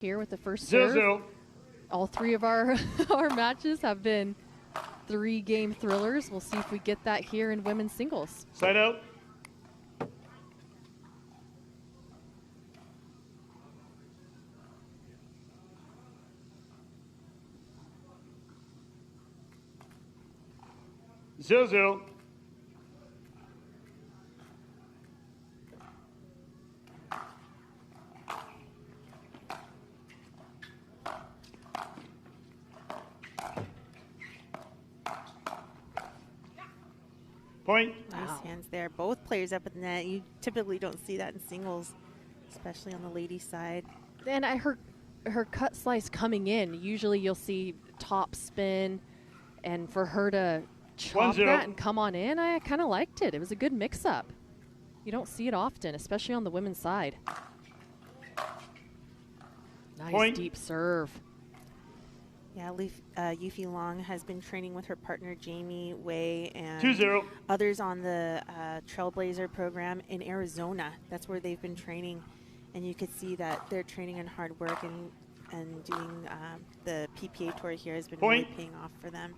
Here with the first serve. 0-0. All three of our our matches have been 3-game thrillers. We'll see if we get that here in women's singles. Side out. Zero, zero. Point. Nice hands there. Both players up at the net. You typically don't see that in singles, especially on the ladies' side. And her cut slice coming in, usually you'll see top spin, and for her to chop 1-0. that and come on in, I kind of liked it. It was a good mix-up. You don't see it often, especially on the women's side. Nice Point. deep serve. Yeah, Yufei Long has been training with her partner Jamie Wei and 2-0. others on the Trailblazer program in Arizona. That's where they've been training, and you could see that their training and hard work and doing the PPA tour here has been Point. really paying off for them.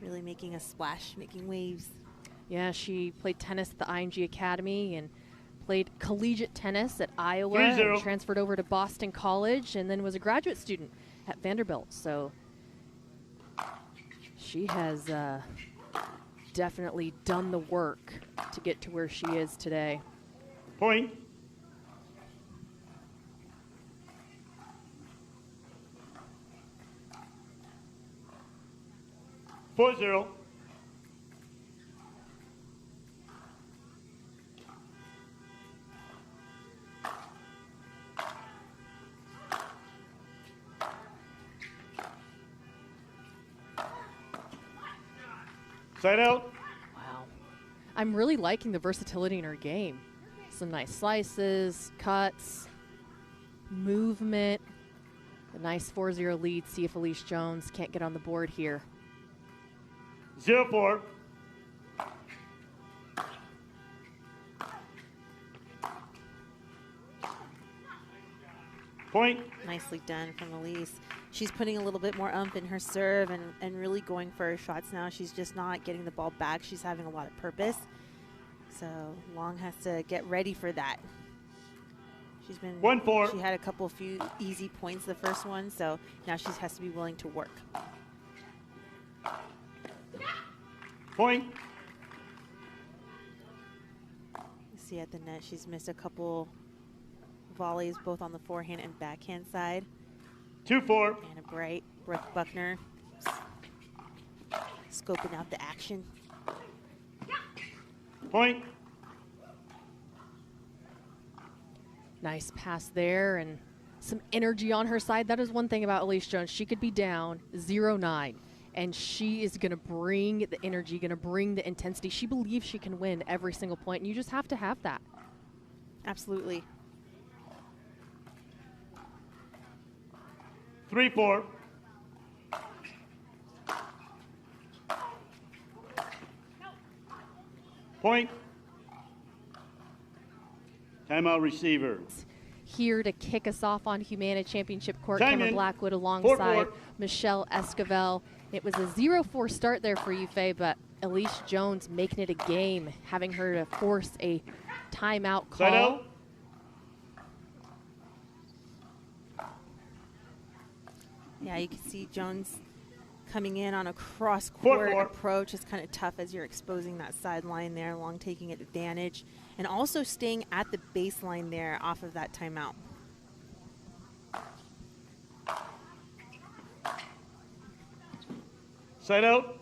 Really making a splash, making waves. Yeah, she played tennis at the IMG Academy and played collegiate tennis at Iowa 3-0. and transferred over to Boston College and then was a graduate student at Vanderbilt. So she has definitely done the work to get to where she is today. Point. Four, zero. Side out. Wow. I'm really liking the versatility in her game. Some nice slices, cuts, movement. A nice 4-0 lead. See if Allyce Jones can't get on the board here. 0-4. Point. Nicely done from Allyce. She's putting a little bit more oomph in her serve and really going for her shots now. She's just not getting the ball back. She's having a lot of purpose. So Long has to get ready for that. She's been 1-4. She had a few easy points the first one, so now she has to be willing to work. Point. You see at the net, she's missed a couple volleys, both on the forehand and backhand side. 2-4. Anna Bright, Brooke Buckner, scoping out the action. Point. Nice pass there and some energy on her side. That is one thing about Allyce Jones. She could be down 0-9, and she is going to bring the energy, going to bring the intensity. She believes she can win every single point, and you just have to have that. Absolutely. 3-4. Point. Timeout receiver. Here to kick us off on Humana Championship Court, Time Cameron in. Blackwood alongside 4-4. Michelle Esquivel. It was a 0-4 start there for Yufei, but Allyce Jones making it a game, having her to force a timeout call. Side out. Yeah, you can see Jones coming in on a cross-court 4-4. approach. It's kind of tough as you're exposing that sideline there. Long taking advantage and also staying at the baseline there off of that timeout. Side out.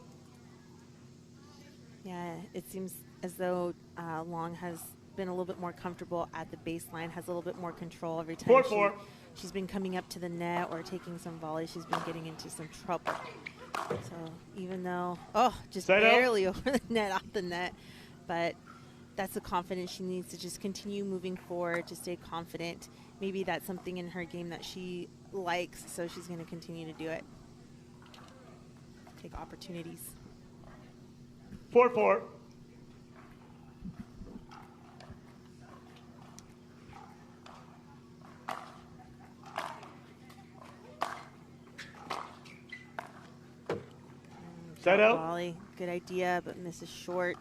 Yeah, it seems as though Long has been a little bit more comfortable at the baseline, has a little bit more control every time 4-4. she's been coming up to the net or taking some volleys. She's been getting into some trouble. So even though, just Side out. barely over the net, off the net, but that's the confidence she needs to just continue moving forward, to stay confident. Maybe that's something in her game that she likes, so she's going to continue to do it. Take opportunities. 4-4. Set out. Volley. Good idea, but misses short.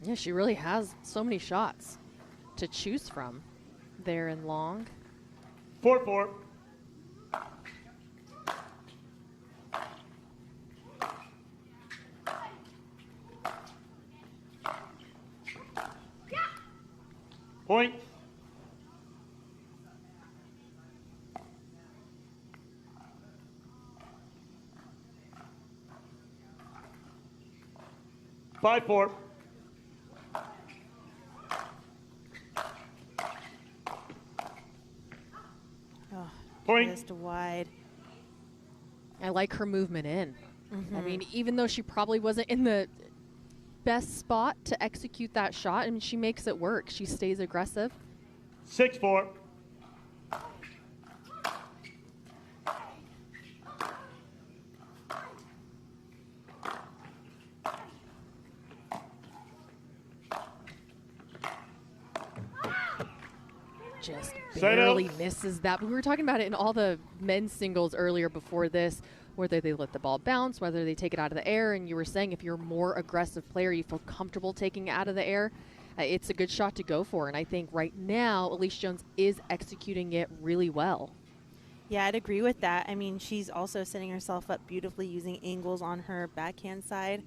Yeah, she really has so many shots to choose from there in long. 4-4. Point. Five, 4. Oh, Point. just wide. I like her movement in. I mean, even though she probably wasn't in the best spot to execute that shot, I mean, she makes it work. She stays aggressive. 6-4. Just Side barely out. misses that. But we were talking about it in all the men's singles earlier before this, whether they let the ball bounce, whether they take it out of the air. And you were saying if you're a more aggressive player, you feel comfortable taking it out of the air, it's a good shot to go for. And I think right now, Allyce Jones is executing it really well. Yeah, I'd agree with that. I mean, she's also setting herself up beautifully using angles on her backhand side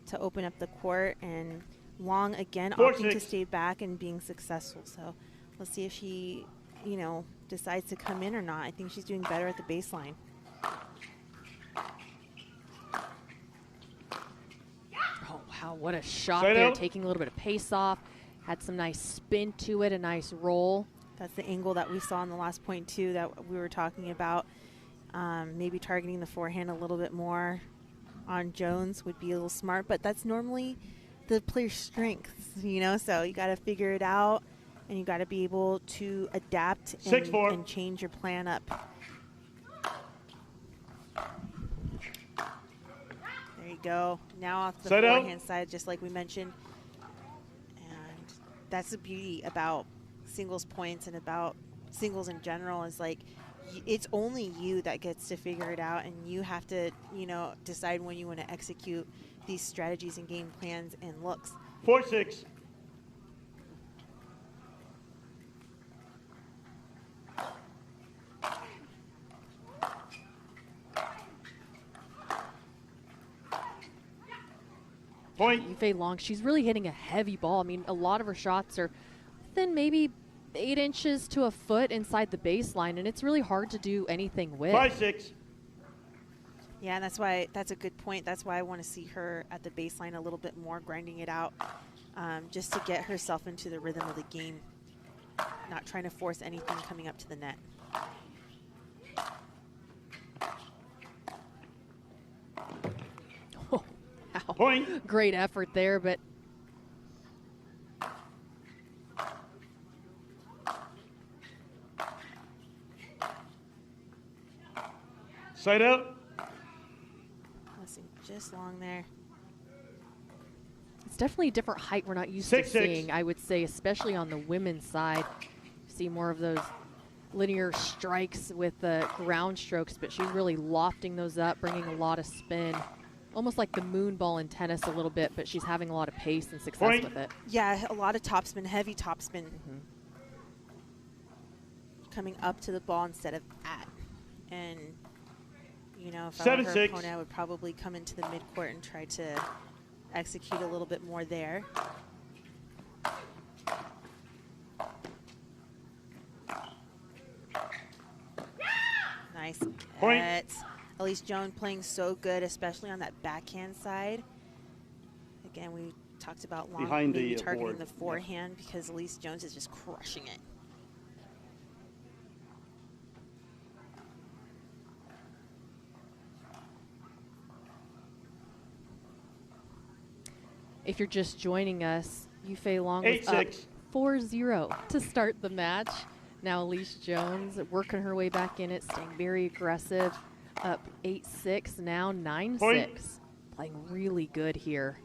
to open up the court. And Long, again, 4-6. opting to stay back and being successful. So let's see if she, you know, decides to come in or not. I think she's doing better at the baseline. Oh, wow, what a shot Side there, out. taking a little bit of pace off. Had some nice spin to it, a nice roll. That's the angle that we saw in the last point, too, that we were talking about. Maybe targeting the forehand a little bit more on Jones would be a little smart, but that's normally the player's strengths, you know, so you got to figure it out, and you got to be able to adapt 6-4. and change your plan up. There you go. Now off the Side out. forehand side, just like we mentioned. And that's the beauty about singles points and about singles in general, is like it's only you that gets to figure it out, and you have to, you know, decide when you want to execute these strategies and game plans and looks. 4-6. Point. Yufei Long, she's really hitting a heavy ball. I mean, a lot of her shots are within maybe 8 inches to a foot inside the baseline, and it's really hard to do anything with. 5-6. Yeah, and that's a good point. That's why I want to see her at the baseline a little bit more, grinding it out, just to get herself into the rhythm of the game, not trying to force anything coming up to the net. Oh, wow. Point. Great effort there, but Side out. Listen, just Long there. it's definitely a different height we're not used 6-6. to seeing, I would say, especially on the women's side. See more of those linear strikes with the ground strokes, but she's really lofting those up, bringing a lot of spin. Almost like the moon ball in tennis a little bit, but she's having a lot of pace and success Point. with it. Yeah, a lot of topspin, heavy topspin. Coming up to the ball instead of at. And, you know, if I were her 7-6. opponent, I would probably come into the midcourt and try to execute a little bit more there. Nice Point. catch. Allyce Jones playing so good, especially on that backhand side. Again, we talked about Long Behind maybe the targeting board. the forehand, because Allyce Jones is just crushing it. If you're just joining us, Yufei Long was up 8-6. 4-0 to start the match. Now Allyce Jones working her way back in it, staying very aggressive. Up 8-6, now 9-6. Point. Playing really good here.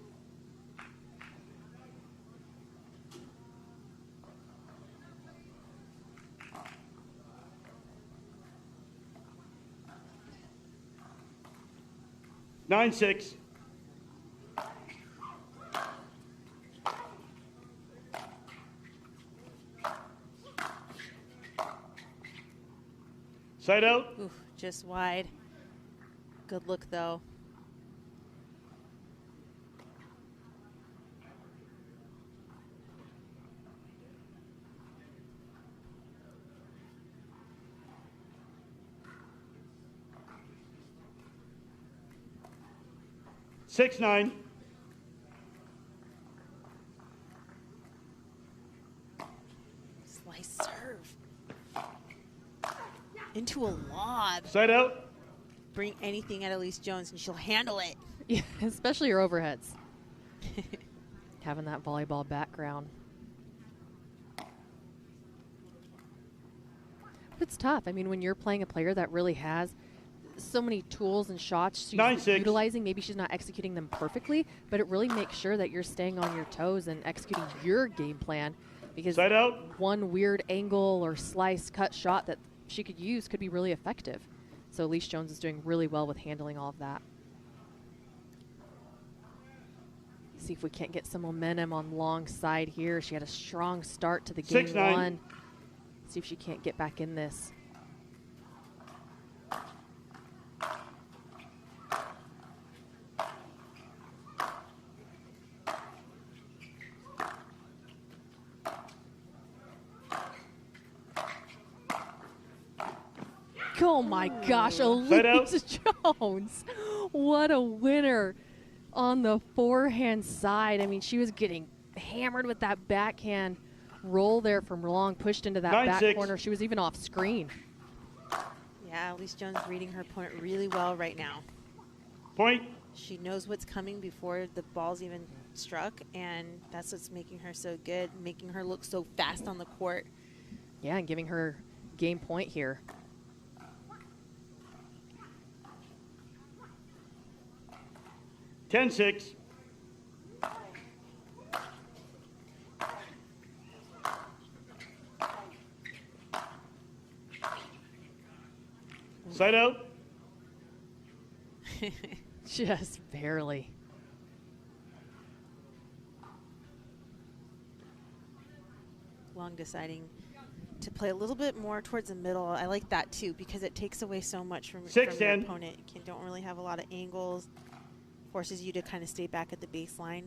9-6. Side out. Oof, just wide. Good look, though. Six, 9. Slice serve. Into a lob. Side out. Bring anything at Allyce Jones and she'll handle it. Yeah, especially your overheads. Having that volleyball background. But it's tough. I mean, when you're playing a player that really has so many tools and shots she's 9-6. utilizing, maybe she's not executing them perfectly, but it really makes sure that you're staying on your toes and executing your game plan, because Side out. one weird angle or slice cut shot that she could use could be really effective. So Allyce Jones is doing really well with handling all of that. See if we can't get some momentum on long side here. She had a strong start to the game 6-9. one. See if she can't get back in this. Oh my gosh, Allyce Jones. What a winner on the forehand side. I mean, she was getting hammered with that backhand roll there from long, pushed into that back 9-6. corner. She was even off screen. Yeah, Allyce Jones reading her opponent really well right now. Point. She knows what's coming before the ball's even struck, and that's what's making her so good, making her look so fast on the court. Yeah, and giving her game point here. 10-6. Side out. Just barely. Long deciding to play a little bit more towards the middle. I like that too, because it takes away so much from your 6-10. opponent. You don't really have a lot of angles. Forces you to kind of stay back at the baseline.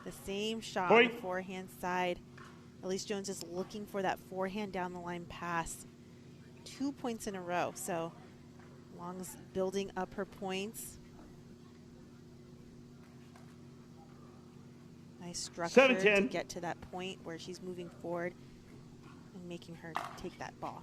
The same shot on the forehand side. Allyce Jones is looking for that forehand down the line pass. 2 points in a row. So Long's building up her points. Nice structure to get to that point where she's moving forward and making her take that ball.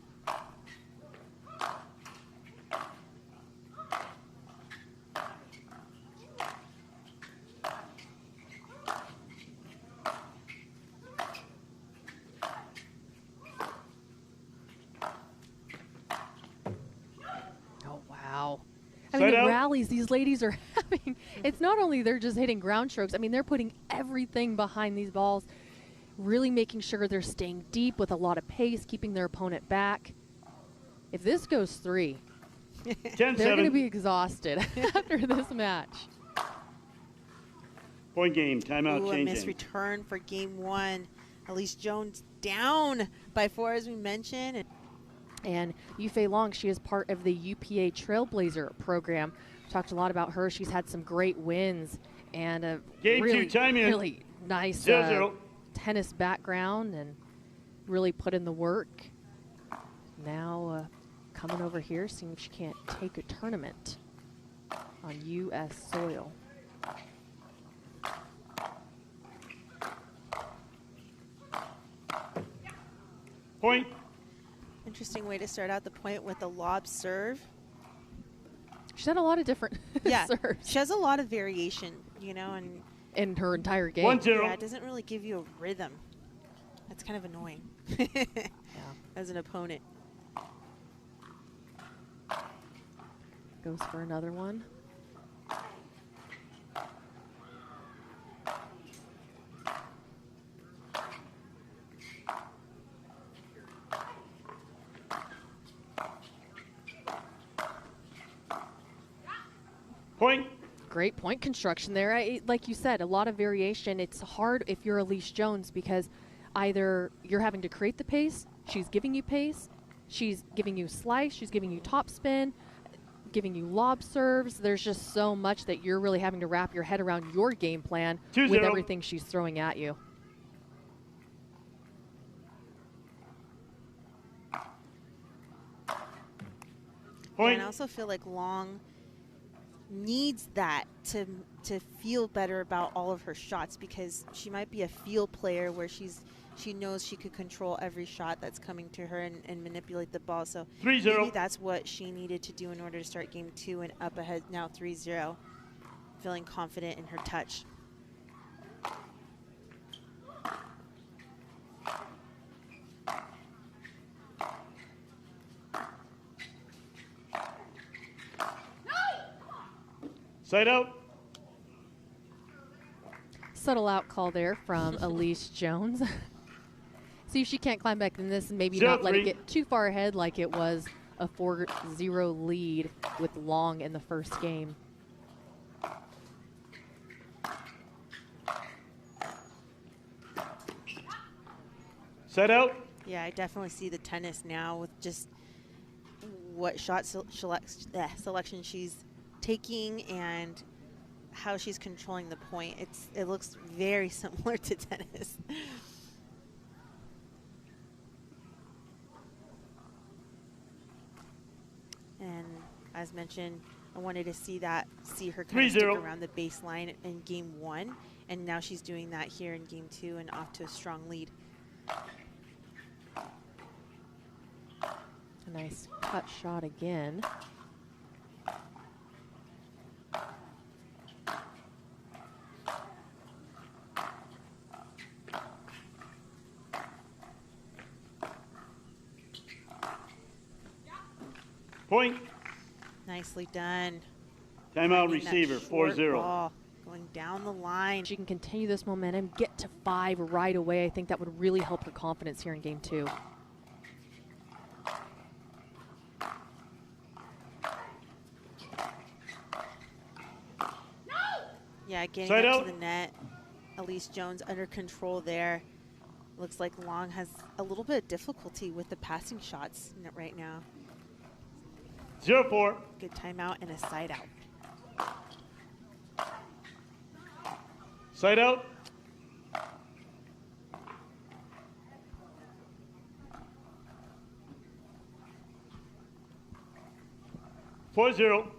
Oh, wow. I mean, the out. rallies these ladies are having, it's not only they're just hitting ground strokes. I mean, they're putting everything behind these balls, really making sure they're staying deep with a lot of pace, keeping their opponent back. If this goes 3, 10-7. they're going to be exhausted after this match. Point game. Timeout. Ooh, a Change missed in. return for game 1. Allyce Jones down by 4, as we mentioned. And Yufei Long, she is part of the UPA Trailblazer program. Talked a lot about her. She's had some great wins and a Game really, 2, time in. really nice 0-0. tennis background and really put in the work. Now coming over here, seeing if she can't take a tournament on U.S. soil. Point. Interesting way to start out the point with a lob serve. She's had a lot of different Yeah, serves she has a lot of variation, you know, and in her entire game. 1-0. yeah, it doesn't really give you a rhythm. That's kind of annoying as an opponent. Goes for another one. Point. Great point construction there. Like you said, a lot of variation. It's hard if you're Allyce Jones because either you're having to create the pace, she's giving you pace, she's giving you slice, she's giving you top spin, giving you lob serves. There's just so much that you're really having to wrap your head around your game plan 2-0. with everything she's throwing at you. Point. And I also feel like Long needs that to feel better about all of her shots, because she might be a feel player where she knows she could control every shot that's coming to her and manipulate the ball. So 3-0. maybe that's what she needed to do in order to start game 2 and up ahead now 3-0, feeling confident in her touch. Side out. Subtle out call there from Allyce Jones. See if she can't climb back in this and maybe not let it get too far ahead like it was a 4-0 lead with Long in the first game. Side out. Yeah, I definitely see the tennis now with just what shot selection she's taking and how she's controlling the point. It looks very similar to tennis. And as mentioned, I wanted to see her kind of stick around the baseline in game 1, and now she's doing that here in game 2 and off to a strong lead. A nice cut shot again. Point. Nicely done. Timeout receiver, 4-0. Ball going down the line. She can continue this momentum, get to 5 right away. I think that would really help her confidence here in game 2. Yeah, getting Side up out. to the net. Allyce Jones under control there. Looks like Long has a little bit of difficulty with the passing shots right now. 0-4. Good timeout and a side out. Side out. Four zero.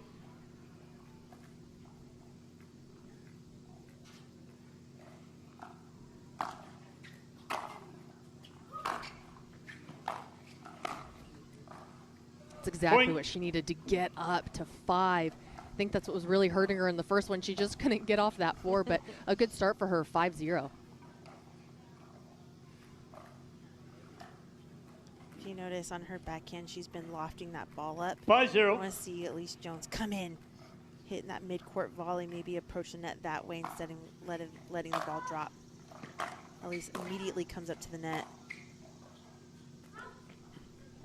That's exactly Point. what she needed to get up to 5. I think that's what was really hurting her in the first one. She just couldn't get off that 4, but a good start for her, 5-0. If you notice on her backhand, she's been lofting that ball up. 5-0. I want to see Allyce Jones come in, hitting that mid-court volley, maybe approach the net that way instead of letting the ball drop. Allyce immediately comes up to the net.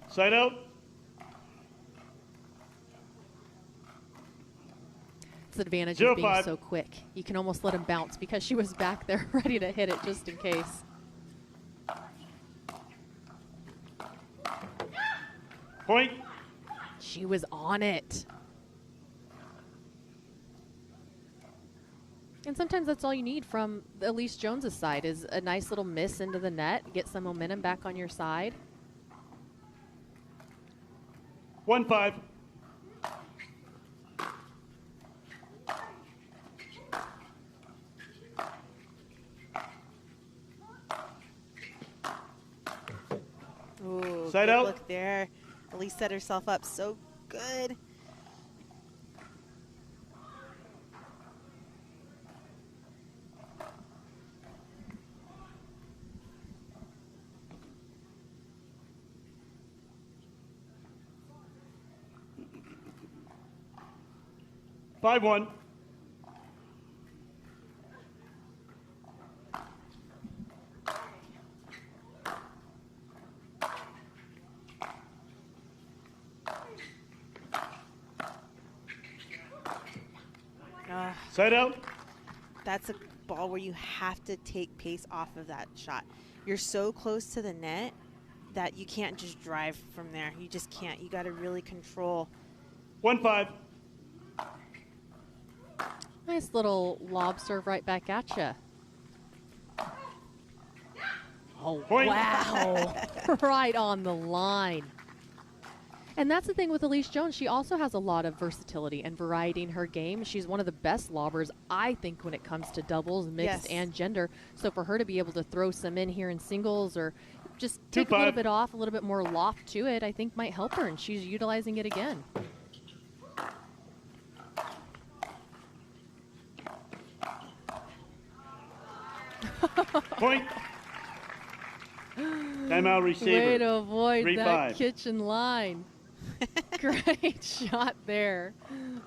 Side out. It's the advantage of being 0-5. so quick. You can almost let him bounce because she was back there ready to hit it just in case. Point. She was on it. And sometimes that's all you need from Allyce Jones' side is a nice little miss into the net, get some momentum back on your side. 1-5. Ooh, Side good out. look there. Allyce set herself up so good. Five one. Side out. That's a ball where you have to take pace off of that shot. You're so close to the net that you can't just drive from there. You just can't. You got to really control. 1-5. Nice little lob serve right back at you. Oh, Point. wow. Right on the line. And that's the thing with Allyce Jones. She also has a lot of versatility and variety in her game. She's one of the best lobbers, I think, when it comes to doubles, mixed and gender. So for her to be able to throw some in here in singles or just take a little bit off, a little bit more loft to it, I think might help her, and she's utilizing it again. Point. Timeout receiver. Way to avoid 3-5. that kitchen line. Great shot there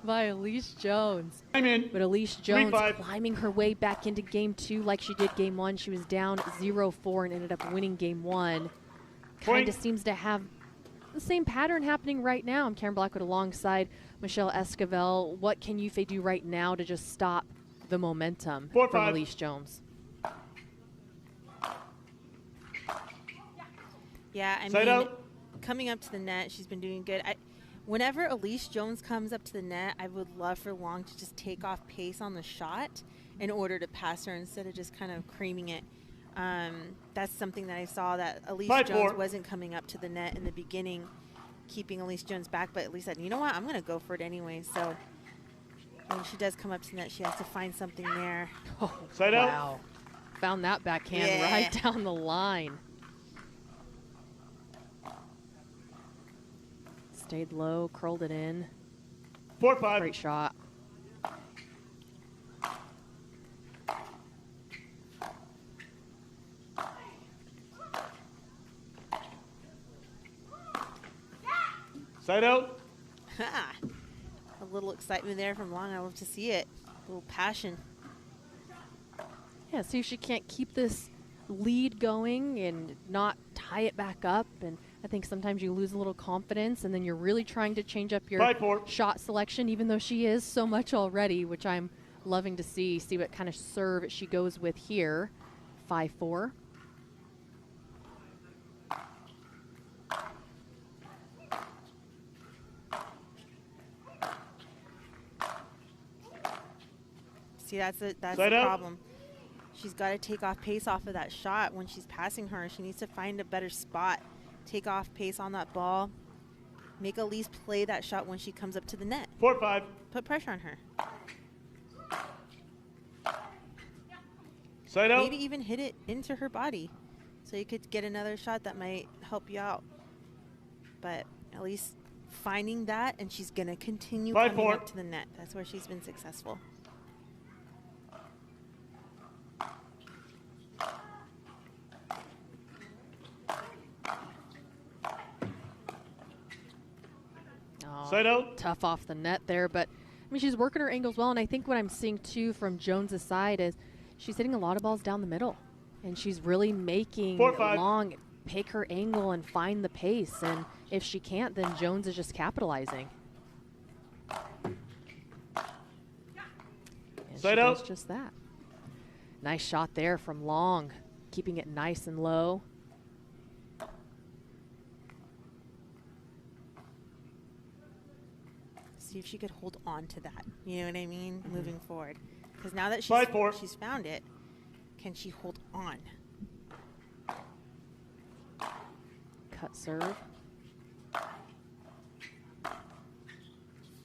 by Allyce Jones. I'm in. But Allyce Jones 3-5. climbing her way back into game 2 like she did game 1. She was down 0-4 and ended up winning game 1. Kind of seems to have the same pattern happening right now. I'm Karen Blackwood alongside Michelle Esquivel. What can Yufei do right now to just stop the momentum 4-5. from Allyce Jones? Yeah, I Side mean, out. coming up to the net, she's been doing good. Whenever Allyce Jones comes up to the net, I would love for Long to just take off pace on the shot in order to pass her instead of just kind of creaming it. That's something that I saw, that Allyce Jones wasn't coming up to the net in the beginning, keeping Allyce Jones back, but Allyce said, you know what, I'm going to go for it anyway. So when she does come up to the net, she has to find something there. Oh, Side out. wow. Found that backhand right down the line. Stayed low, curled it in. 4-5. Great shot. Side out. A little excitement there from Long. I love to see it. A little passion. Yeah, see if she can't keep this lead going and not tie it back up. And I think sometimes you lose a little confidence and then you're really trying to change up your shot selection, even though she is so much already, which I'm loving to see. See what kind of serve she goes with here. 5-4. See, that's the problem. She's got to take off pace off of that shot when she's passing her. She needs to find a better spot. Take off pace on that ball. Make Allyce play that shot when she comes up to the net. 4-5. Put pressure on her. Side out. Maybe even hit it into her body so you could get another shot that might help you out. But at least finding that, and she's going to continue coming up to the net. That's where she's been successful. Side out. Tough off the net there, but I mean, she's working her angles well, and I think what I'm seeing too from Jones's side is she's hitting a lot of balls down the middle, and she's really making Long pick her angle and find the pace, and if she can't, then Jones is just capitalizing. And Side out. Does just that. Nice shot there from Long, keeping it nice and low. See if she could hold on to that. You know what I mean? Moving forward. Because now that she's found it, can she hold on? Cut serve.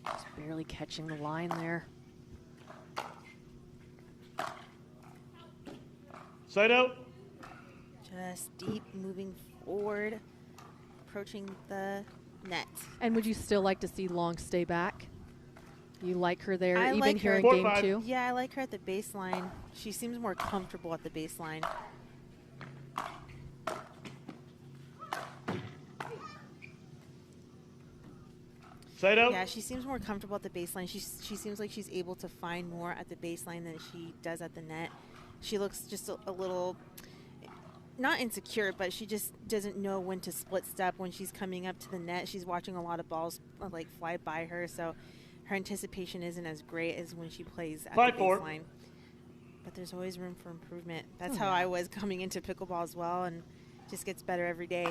Just barely catching the line there. Side out. Just deep, moving forward, approaching the net. And would you still like to see Long stay back? You like her there, I even like here her. in game 2? Yeah, I like her at the baseline. She seems more comfortable at the baseline. Side out. Yeah, she seems more comfortable at the baseline. She seems like she's able to find more at the baseline than she does at the net. She looks just a little, not insecure, but she just doesn't know when to split step when she's coming up to the net. She's watching a lot of balls like fly by her, so her anticipation isn't as great as when she plays at 5-4. the baseline. But there's always room for improvement. That's how I was coming into pickleball as well, and just gets better every day.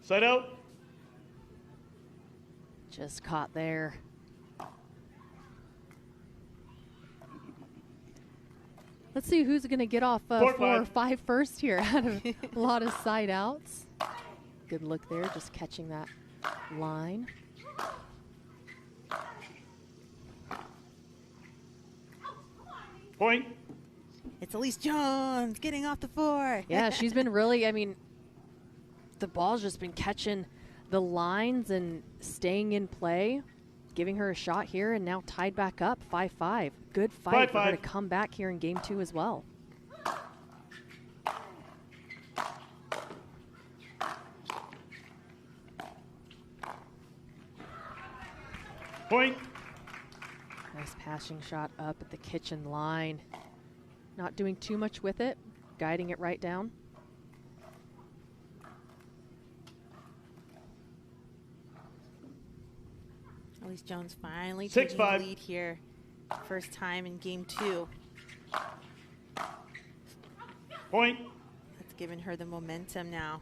Side out. Just caught there. Let's see who's going to get off 4 or 5 first here out of a lot of side outs. Good look there, just catching that line. Point. It's Allyce Jones getting off the 4. Yeah, she's been really, I mean, the ball's just been catching the lines and staying in play, giving her a shot here, and now tied back up 5-5. Good fight for her to come back here in game 2 as well. Point. Nice passing shot up at the kitchen line. Not doing too much with it, guiding it right down. Allyce Jones finally taking the lead here. First time in game 2. Point. That's given her the momentum now.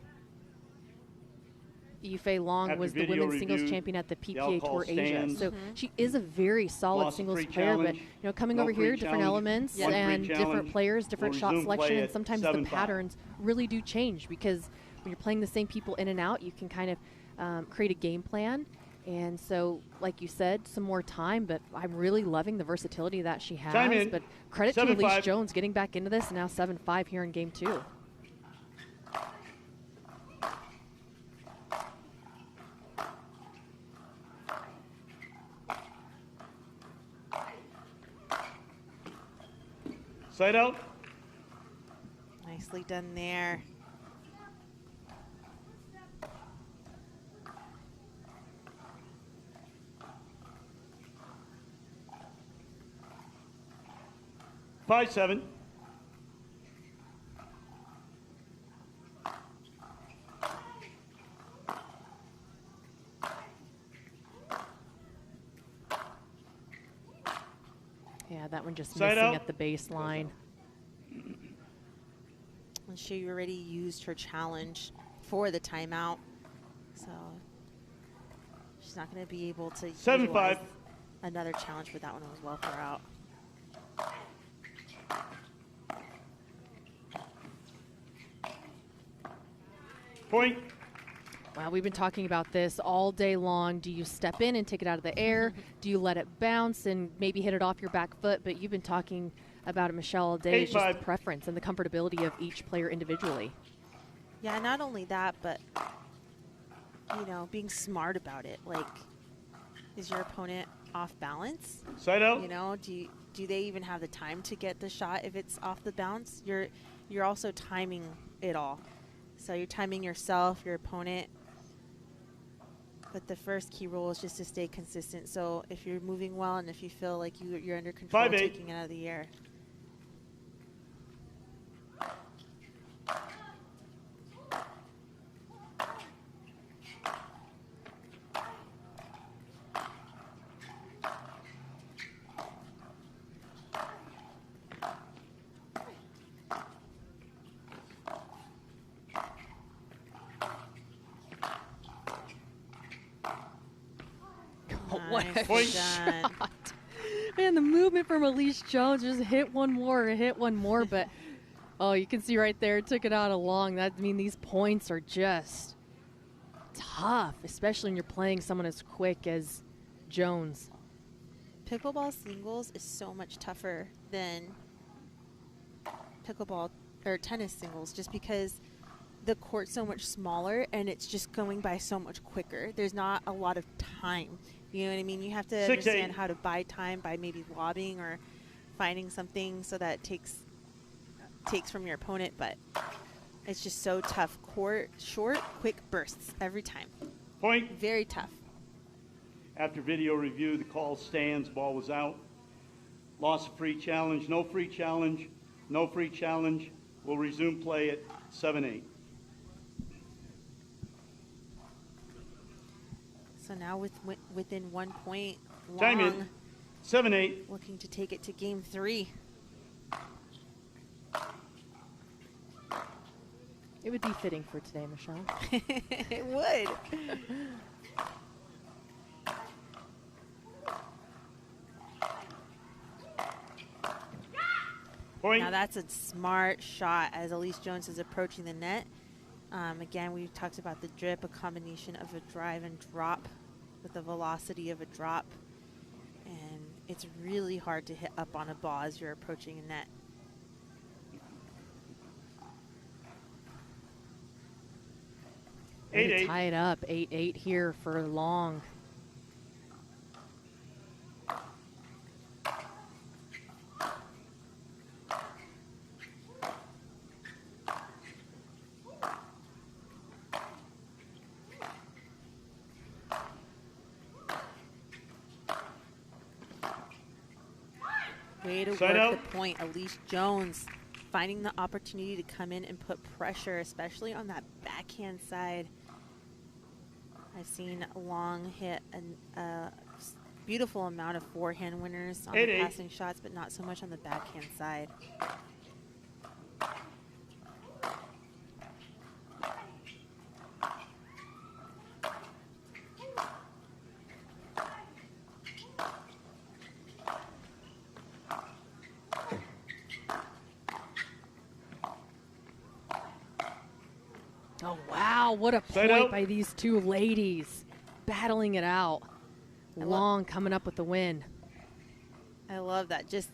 Yufei Long was the women's singles champion at the PPA Tour Asia. So she is a very solid singles player, but coming over here, different elements and different players, different shot selection, and sometimes the patterns really do change, because when you're playing the same people in and out, you can kind of create a game plan. And so, like you said, some more time, but I'm really loving the versatility that she has. But credit to Allyce Jones getting back into this, and now 7-5 here in game 2. Side out. Nicely done there. 5-7. Yeah, that one just missing at the baseline. And she already used her challenge for the timeout, so she's not going to be able to 7-5. Another challenge for that one as well for her out. Point. Wow, we've been talking about this all day long. Do you step in and take it out of the air? Do you let it bounce and maybe hit it off your back foot? But you've been talking about it, Michelle, all day. It's just the preference and the comfortability of each player individually. Yeah, not only that, but, being smart about it. Like, is your opponent off balance? Side out. Do they even have the time to get the shot if it's off the bounce? You're also timing it all. So you're timing yourself, your opponent. But the first key rule is just to stay consistent. So if you're moving well and if you feel like you're under control, taking it out of the air. What a Point. shot. Man, the movement from Allyce Jones, just hit one more, but you can see right there, took it out along. These points are just tough, especially when you're playing someone as quick as Jones. Pickleball singles is so much tougher than pickleball or tennis singles, just because the court's so much smaller and it's just going by so much quicker. There's not a lot of time. You know what I mean? You have to understand how to buy time by maybe lobbing or finding something so that takes from your opponent, but it's just so tough. Court, short, quick bursts every time. Point. Very tough. After video review, the call stands. Ball was out. Loss of free challenge. No free challenge. No free challenge. We'll resume play at 7-8. So now within 1 point, Time Long in. 7-8. looking to take it to game 3. It would be fitting for today, Michelle. It would. Point. Now that's a smart shot as Allyce Jones is approaching the net. Again, we talked about the drip, a combination of a drive and drop with the velocity of a drop. And it's really hard to hit up on a ball as you're approaching a net. Way to 8-8. tie it up, 8-8 here for Long. Way to Side work out. the point. Allyce Jones finding the opportunity to come in and put pressure, especially on that backhand side. I've seen Long hit a beautiful amount of forehand winners on the 8-8. passing shots, but not so much on the backhand side. Oh, wow. What a Side point out. by these two ladies. Battling it out. I Long coming up with the win. I love that. Just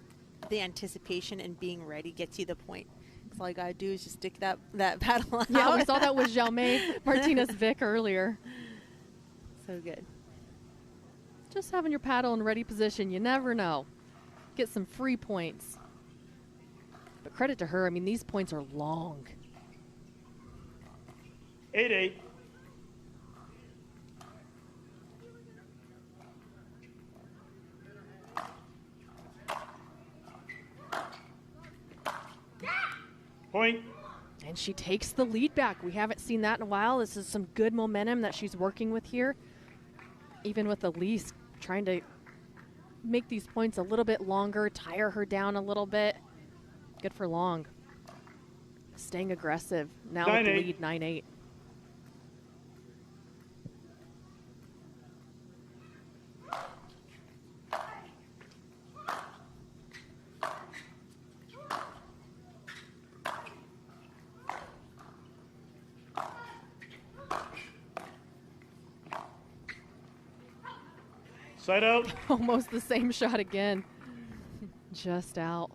the anticipation and being ready gets you the point. Because all you got to do is just stick that paddle out. Yeah, we saw that with Jaume Martinez-Vic earlier. So good. Just having your paddle in ready position, you never know. Get some free points. But credit to her, I mean, these points are long. 8-8. Point. And she takes the lead back. We haven't seen that in a while. This is some good momentum that she's working with here. Even with Allyce trying to make these points a little bit longer, tire her down a little bit. Good for Long. Staying aggressive. Now with the 9-8. lead, 9-8. Side out. Almost the same shot again. Just out.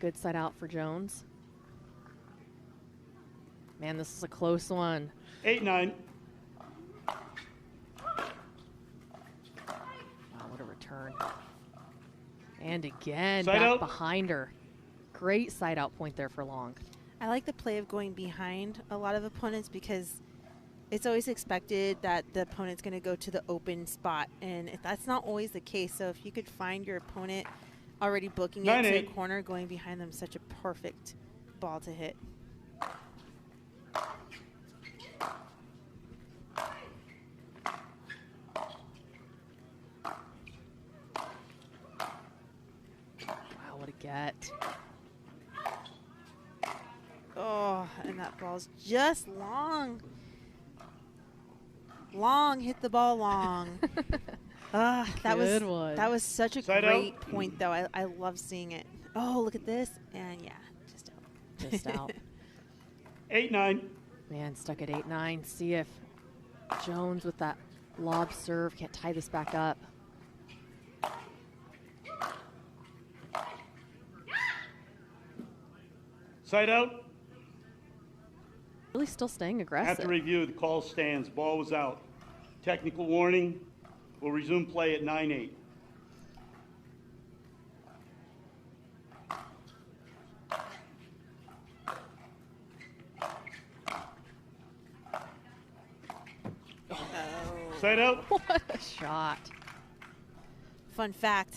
Good side out for Jones. Man, this is a close one. 8-9. Wow, what a return. And again, Side back out. behind her. Great side out point there for Long. I like the play of going behind a lot of opponents because it's always expected that the opponent's going to go to the open spot, and that's not always the case. So if you could find your opponent already booking it to a 9-8. corner, going behind them, such a perfect ball to hit. Wow, what a get. Oh, and that ball's just long. Long, hit the ball long. That Good one. That was such a Side great out. point, though. I love seeing it. Oh, look at this. And yeah, just out. Just out. 8-9. Man, stuck at 8-9. See if Jones with that lob serve can't tie this back up. Side out. Really still staying aggressive. After review, the call stands. Ball was out. Technical warning. We'll resume play at 9-8. Side out. What a shot. Fun fact,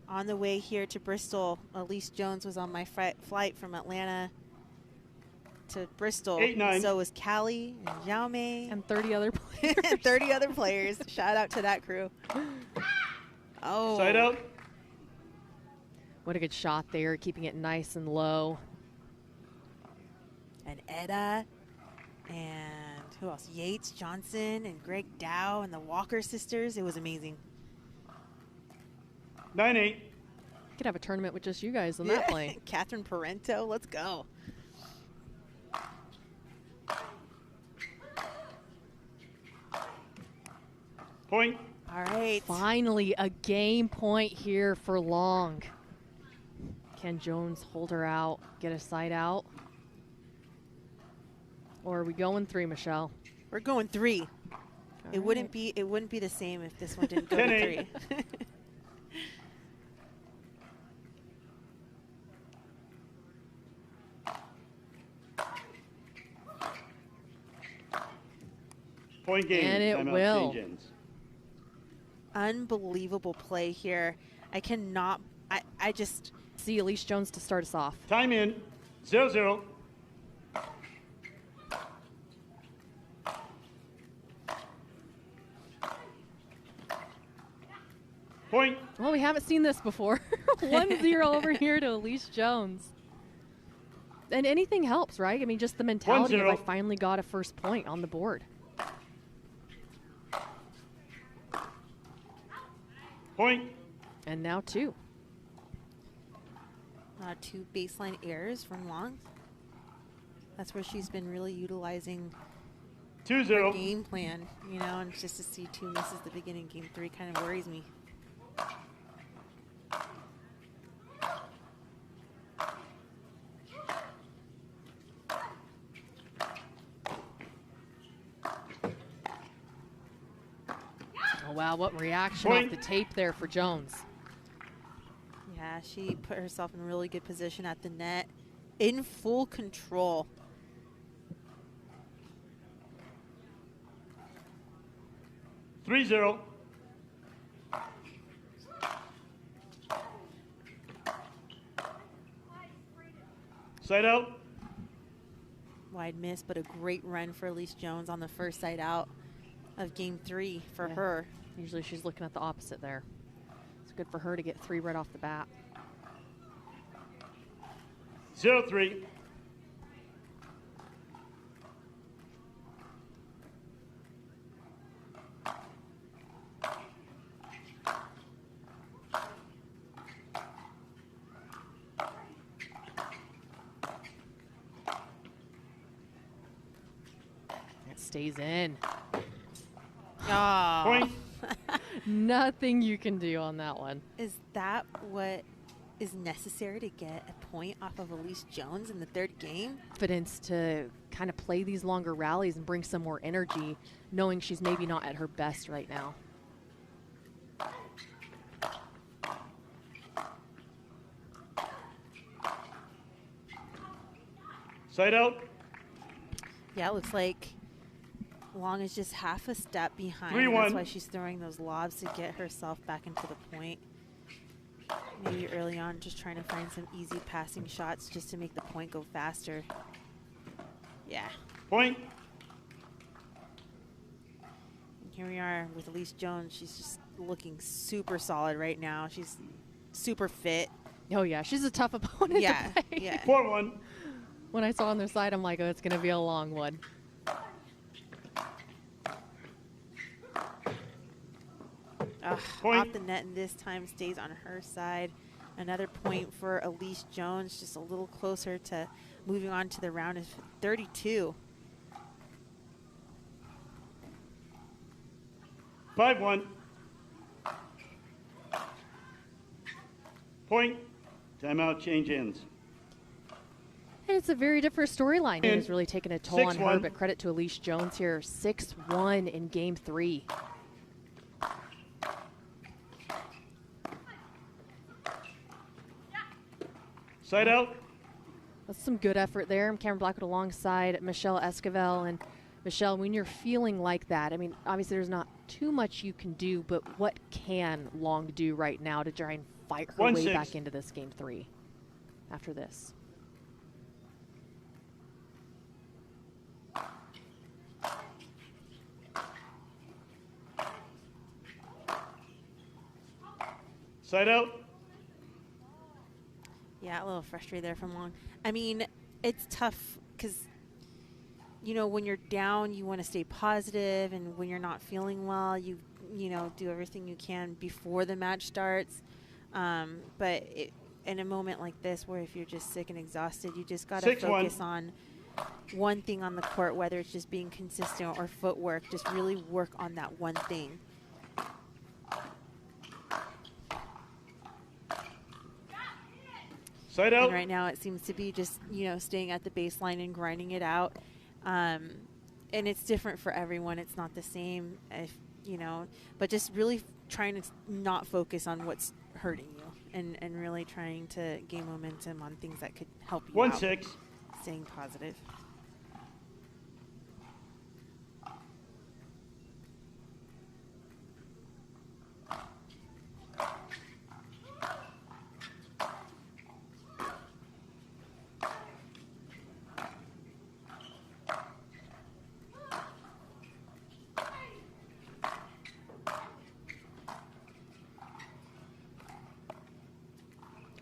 on the way here to Bristol, Allyce Jones was on my flight from Atlanta to Bristol. 8-9. So is Callie and Xiaomei. And 30 other players. And 30 other players. Shout out to that crew. Oh. Side out. What a good shot there, keeping it nice and low. And Etta and who else? Yates, Johnson, and Greg Dow and the Walker sisters. It was amazing. 9-8. Could have a tournament with just you guys on that plane. Catherine Parento, let's go. Point. All right. Finally, a game point here for Long. Can Jones hold her out, get a side out? Or are we going 3, Michelle? We're going 3. All It right. wouldn't be the same if this one didn't go to 10-8. 3. Point game. And it Timeout, will. change ends. Unbelievable play here. I cannot. I just. See Allyce Jones to start us off. Time in. 0-0. Point. Well, we haven't seen this before. 1-0 over here to Allyce Jones. And anything helps, right? I mean, just the mentality of 1-0. I finally got a first point on the board. Point. And now 2. 2 baseline errors from Long. That's where she's been really utilizing her 2-0. game plan, you know, and just to see 2 misses the beginning game 3 kind of worries me. Oh, wow, what reaction Point. off the tape there for Jones. Yeah, she put herself in a really good position at the net, in full control. Three zero. Side out. Wide miss, but a great run for Allyce Jones on the first side out of game 3 for Yeah. her. Usually she's looking at the opposite there. It's good for her to get 3 right off the bat. 0-3. It stays in. Oh. Point. Nothing you can do on that one. Is that what is necessary to get a point off of Allyce Jones in the 3rd game? Confidence to kind of play these longer rallies and bring some more energy, knowing she's maybe not at her best right now. Side out. Yeah, it looks like Long is just half a step behind. 3-1. That's why she's throwing those lobs to get herself back into the point. Maybe early on just trying to find some easy passing shots just to make the point go faster. Yeah. Point. And here we are with Allyce Jones. She's just looking super solid right now. She's super fit. Oh, yeah, she's a tough opponent Yeah, to play. yeah. 4-1. When I saw on their side, I'm like, oh, it's going to be a long one. Point. Off the net, and this time stays on her side. Another point for Allyce Jones, just a little closer to moving on to the round of 32. 5-1. Point. Timeout, change ends. And it's a very different storyline. It has really taken a toll on her, 6-1. but credit to Allyce Jones here. 6-1 in game 3. Side out. That's some good effort there. I'm Cameron Blackwood alongside Michelle Esquivel. And Michelle, when you're feeling like that, I mean, obviously there's not too much you can do, but what can Long do right now to try and fight her way 1-6. back into this game 3 after this? Side out. Yeah, a little frustrated there from Long. I mean, it's tough because, you know, when you're down, you want to stay positive, and when you're not feeling well, you know, do everything you can before the match starts. But in a moment like this, where if you're just sick and exhausted, you just got to focus on one thing on the court, whether it's just being consistent or footwork. Just really work on that one thing. Side out. And right now it seems to be just, you know, staying at the baseline and grinding it out. And it's different for everyone. It's not the same, if, you know, but just really trying to not focus on what's hurting you, and really trying to gain momentum on things that could help you 1-6. Staying positive.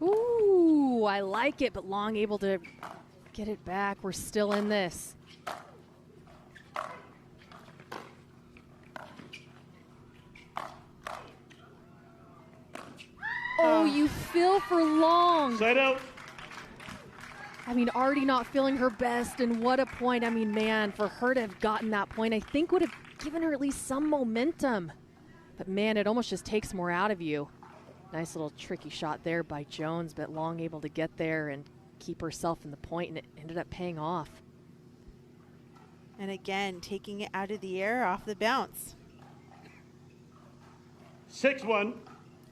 Ooh, I like it, but Long able to get it back. We're still in this. Oh, you feel for Long. Side out. I mean, already not feeling her best, and what a point. I mean, man, for her to have gotten that point, I think would have given her at least some momentum. But, man, it almost just takes more out of you. Nice little tricky shot there by Jones, but Long able to get there and keep herself in the point, and it ended up paying off. And again, taking it out of the air off the bounce. 6-1.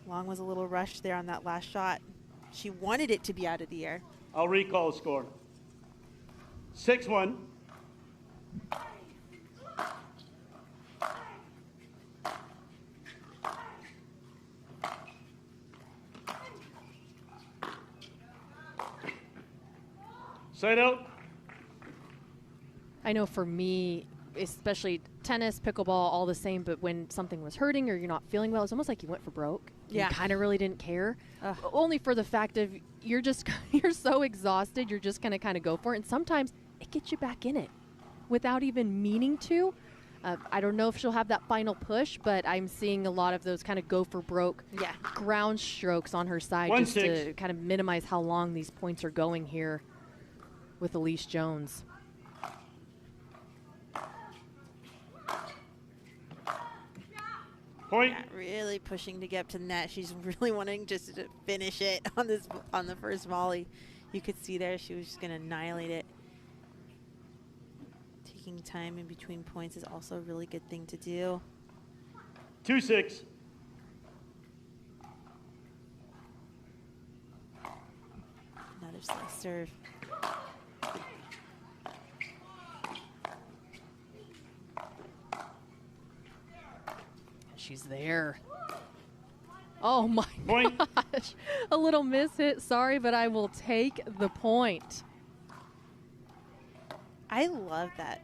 Long was a little rushed there on that last shot. She wanted it to be out of the air. I'll recall the score. 6-1. Side out. I know for me, especially tennis, pickleball, all the same, but when something was hurting or you're not feeling well, it's almost like you went for broke. Yeah. You kind of really didn't care. Ugh. Only for the fact of you're so exhausted, you're just going to kind of go for it. And sometimes it gets you back in it without even meaning to. I don't know if she'll have that final push, but I'm seeing a lot of those kind of go for broke ground strokes on her side, just to kind of minimize how long these points are going here with Allyce Jones. Point. Yeah, really pushing to get up to the net. She's really wanting just to finish it on the first volley. You could see there she was just going to annihilate it. Taking time in between points is also a really good thing to do. 2-6. Another slice serve. She's there. Oh my Point. gosh. A little miss hit. Sorry, but I will take the point. I love that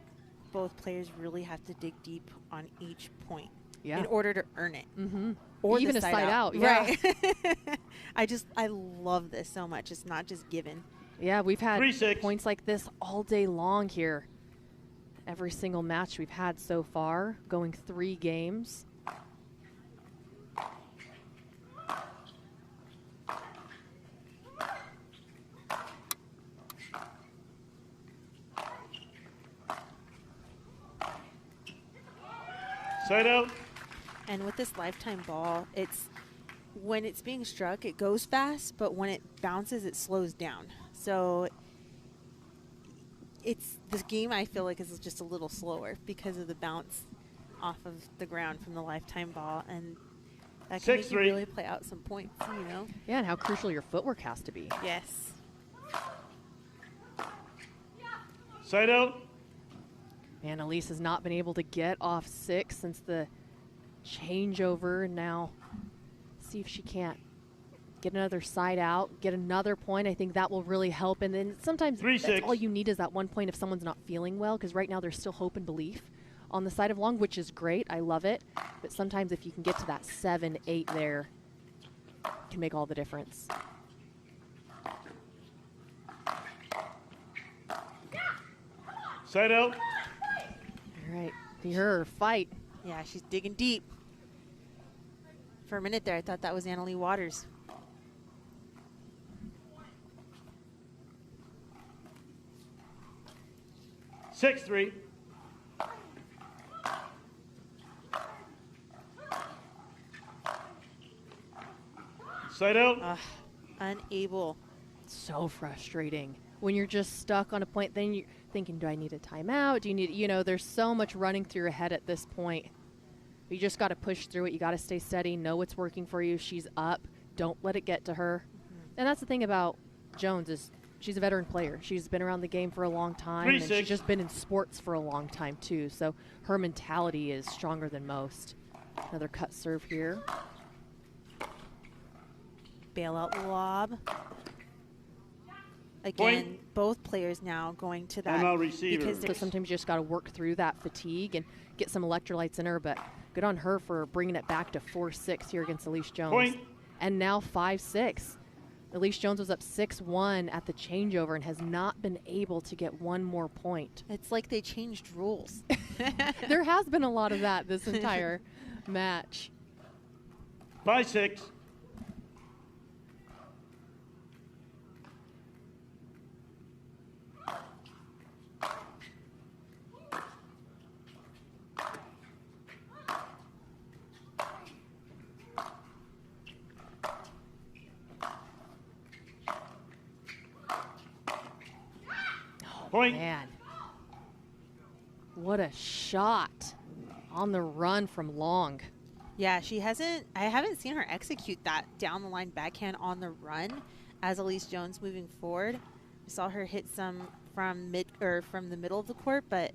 both players really have to dig deep on each point Yeah. in order to earn it. Mm-hmm. Or even the a side out. Yeah. Right. I love this so much. It's not just given. Yeah, we've had 3-6. points like this all day long here. Every single match we've had so far, going 3 games. Side out. And with this lifetime ball, when it's being struck, it goes fast, but when it bounces, it slows down. So this game, I feel like, is just a little slower because of the bounce off of the ground from the lifetime ball, and that can make you 6-3. really play out some points, you know? Yeah, and how crucial your footwork has to be. Yes. Side out. Man, Allyce has not been able to get off 6 since the changeover, and now see if she can't get another side out, get another point. I think that will really help. And then sometimes 3-6. that's all you need is that one point if someone's not feeling well, because right now there's still hope and belief on the side of Long, which is great. I love it. But sometimes if you can get to that 7-8 there, can make all the difference. Side out. All right, see her fight. Yeah, she's digging deep. For a minute there, I thought that was Annalie Waters. Six, 3. Side out. Unable. So frustrating when you're just stuck on a point. Then you're thinking, do I need a timeout? Do you need, you know, there's so much running through your head at this point. You just got to push through it. You got to stay steady. Know what's working for you. She's up. Don't let it get to her. And that's the thing about Jones is she's a veteran player. She's been around the game for a long time. 3-6. And she's just been in sports for a long time, too. So her mentality is stronger than most. Another cut serve here. Bailout lob. Again, Point. both players now going to that. Timeout receiver. Because So sometimes you just got to work through that fatigue and get some electrolytes in her. But good on her for bringing it back to 4-6 here against Allyce Jones. Point. And now 5-6. Allyce Jones was up 6-1 at the changeover and has not been able to get one more point. It's like they changed rules. There has been a lot of that this entire match. 5-6. Point. Man, what a shot on the run from Long. Yeah, I haven't seen her execute that down the line backhand on the run as Allyce Jones moving forward. I saw her hit some from the middle of the court, but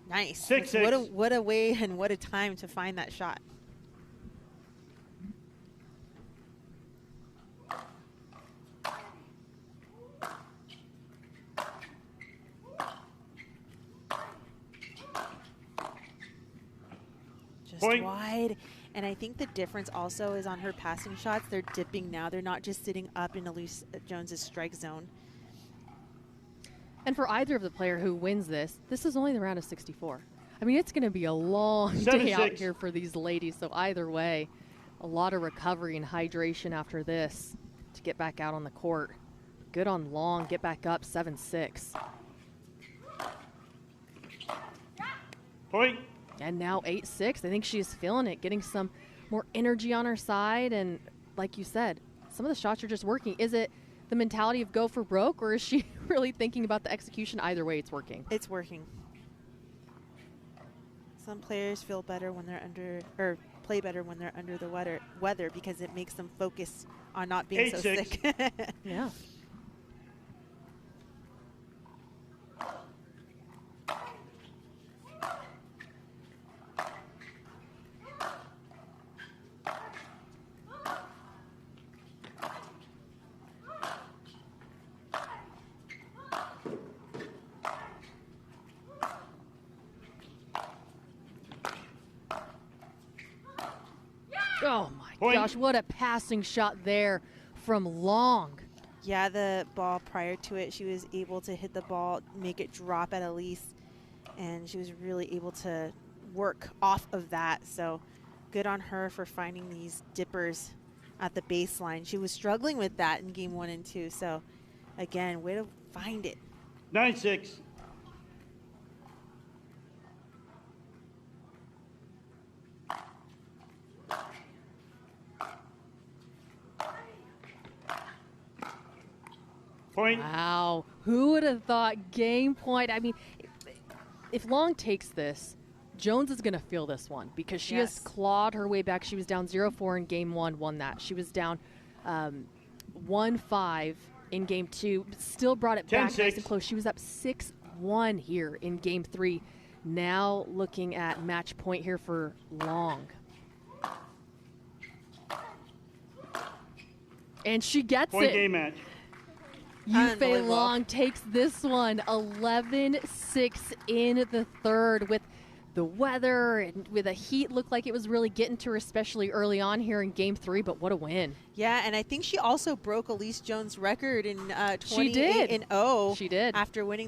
nice. 6-6. What a way and what a time to find that shot. Just Point. wide. And I think the difference also is on her passing shots. They're dipping now. They're not just sitting up in Allyce Jones's strike zone. And for either of the player who wins this is only the round of 64. I mean, it's going to be a long 7-6. day out here for these ladies. So either way, a lot of recovery and hydration after this to get back out on the court. Good on Long. Get back up 7-6. Point. And now 8-6. I think she's feeling it, getting some more energy on her side. And like you said, some of the shots are just working. Is it the mentality of go for broke, or is she really thinking about the execution? Either way, it's working. It's working. Some players feel better when they're under, or play better when they're under the weather because it makes them focus on not being so 8-6. sick. Yeah. Oh my Point. gosh, what a passing shot there from Long. Yeah, the ball prior to it, she was able to hit the ball, make it drop at Allyce, and she was really able to work off of that. So good on her for finding these dippers at the baseline. She was struggling with that in game 1 and 2. So again, way to find it. 9-6. Point. Wow, who would have thought game point? I mean, if Long takes this, Jones is going to feel this one because she has Yes. clawed her way back. She was down 0-4 in game 1, won that. She was down 1-5 in game 2, but still brought it back 10-6. nice and close. She was up 6-1 here in game 3. Now looking at match point here for Long. And she gets Point it. game match. Yufei Unbelievable. Long takes this one 11-6 in the third with the weather and with the heat looked like it was really getting to her, especially early on here in Game 3, but what a win. Yeah, and I think she also broke Allyce Jones' record in 28 did. and 0. She did. After winning